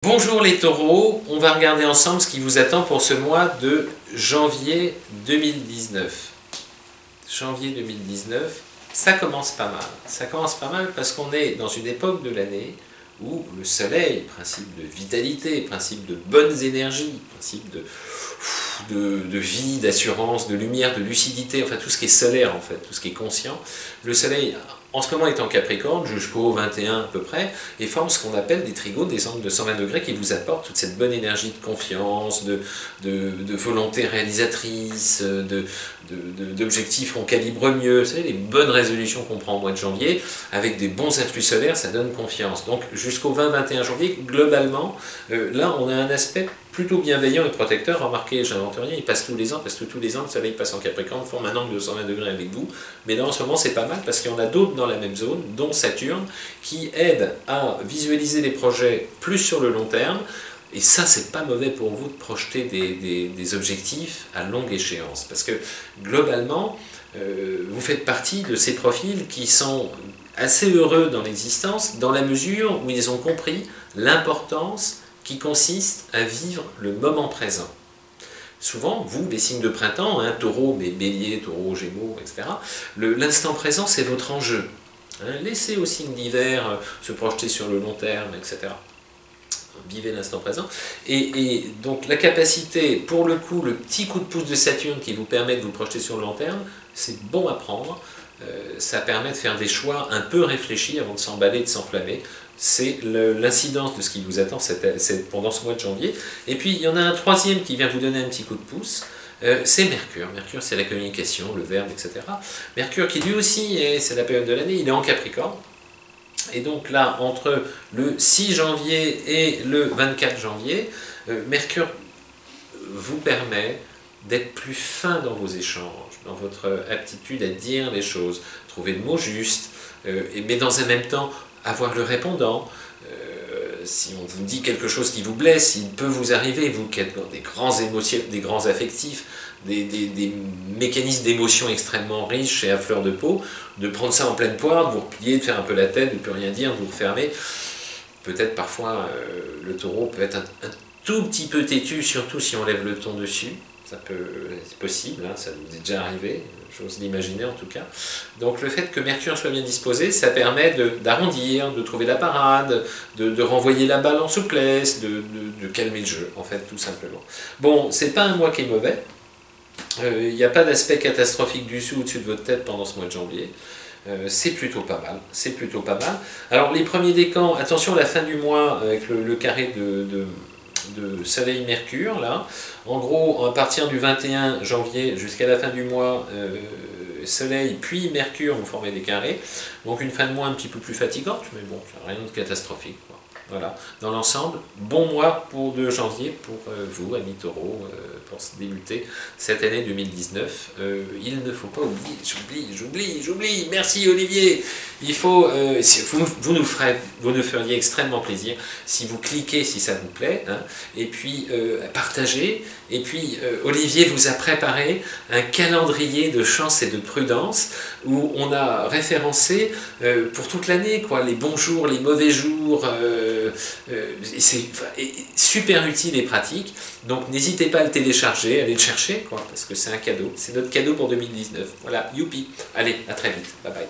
Bonjour les taureaux, on va regarder ensemble ce qui vous attend pour ce mois de janvier 2019. Janvier 2019, ça commence pas mal. Ça commence pas mal parce qu'on est dans une époque de l'année où le soleil, principe de vitalité, principe de bonnes énergies, principe de vie, d'assurance, de lumière, de lucidité, enfin tout ce qui est solaire en fait, tout ce qui est conscient, le soleil en ce moment est en Capricorne jusqu'au 21 à peu près, et forme ce qu'on appelle des trigones, des angles de 120 degrés qui vous apportent toute cette bonne énergie de confiance, de volonté réalisatrice, d'objectifs qu'on calibre mieux, vous savez, les bonnes résolutions qu'on prend au mois de janvier, avec des bons influx solaires, ça donne confiance. Donc jusqu'au 20-21 janvier, globalement, là on a un aspect plutôt bienveillant et protecteur. Remarquez, j'invente rien, il passe tous les ans, parce que tous les ans le soleil passe en Capricorne, forme un angle de 120 degrés avec vous, mais là en ce moment c'est pas mal parce qu'il y en a d'autres dans la même zone, dont Saturne, qui aident à visualiser les projets plus sur le long terme, et ça c'est pas mauvais pour vous de projeter des objectifs à longue échéance, parce que globalement, vous faites partie de ces profils qui sont assez heureux dans l'existence, dans la mesure où ils ont compris l'importance qui consiste à vivre le moment présent. Souvent, vous, les signes de printemps, hein, taureau, mais bélier, taureau, gémeaux, etc., l'instant présent, c'est votre enjeu. Hein, laissez aux signes d'hiver se projeter sur le long terme, etc. Vivez l'instant présent. Et donc la capacité, pour le coup, le petit coup de pouce de Saturne qui vous permet de vous projeter sur le long terme, c'est bon à prendre. Ça permet de faire des choix un peu réfléchis avant de s'emballer, de s'enflammer. C'est l'incidence de ce qui vous attend pendant ce mois de janvier. Et puis il y en a un troisième qui vient vous donner un petit coup de pouce, c'est Mercure. Mercure, c'est la communication, le verbe, etc. Mercure qui lui aussi, c'est la période de l'année, il est en Capricorne. Et donc là, entre le 6 janvier et le 24 janvier, Mercure vous permet d'être plus fin dans vos échanges, dans votre aptitude à dire les choses, trouver le mot juste, mais dans un même temps, avoir le répondant. Si on vous dit quelque chose qui vous blesse, il peut vous arriver, vous qui êtes dans des grands émotions, des grands affectifs, des mécanismes d'émotion extrêmement riches et à fleur de peau, de prendre ça en pleine poire, de vous replier, de faire un peu la tête, de ne plus rien dire, de vous refermer. Peut-être parfois le taureau peut être un tout petit peu têtu, surtout si on lève le ton dessus. C'est possible, hein, ça vous est déjà arrivé, j'ose l'imaginer en tout cas. Donc le fait que Mercure soit bien disposé, ça permet d'arrondir, de trouver la parade, de renvoyer la balle en souplesse, de calmer le jeu, en fait, tout simplement. Bon, c'est pas un mois qui est mauvais, il n'y a pas d'aspect catastrophique du tout au-dessus de votre tête pendant ce mois de janvier. C'est plutôt pas mal, c'est plutôt pas mal. Alors les premiers décans, attention à la fin du mois avec le carré de Soleil-Mercure, là. En gros, à partir du 21 janvier jusqu'à la fin du mois, Soleil puis Mercure vont former des carrés. Donc une fin de mois un petit peu plus fatigante, mais bon, rien de catastrophique, quoi. Voilà. Dans l'ensemble, bon mois de janvier pour vous, amis taureaux, pour débuter cette année 2019. Il ne faut pas oublier, j'oublie, merci Olivier. Il faut, vous nous feriez extrêmement plaisir si vous cliquez si ça vous plaît, hein, et puis partagez. Et puis Olivier vous a préparé un calendrier de chance et de prudence où on a référencé pour toute l'année, quoi, les bons jours, les mauvais jours. C'est super utile et pratique. Donc n'hésitez pas à le télécharger, à aller le chercher, quoi, parce que c'est un cadeau. C'est notre cadeau pour 2019. Voilà, youpi. Allez, à très vite. Bye bye.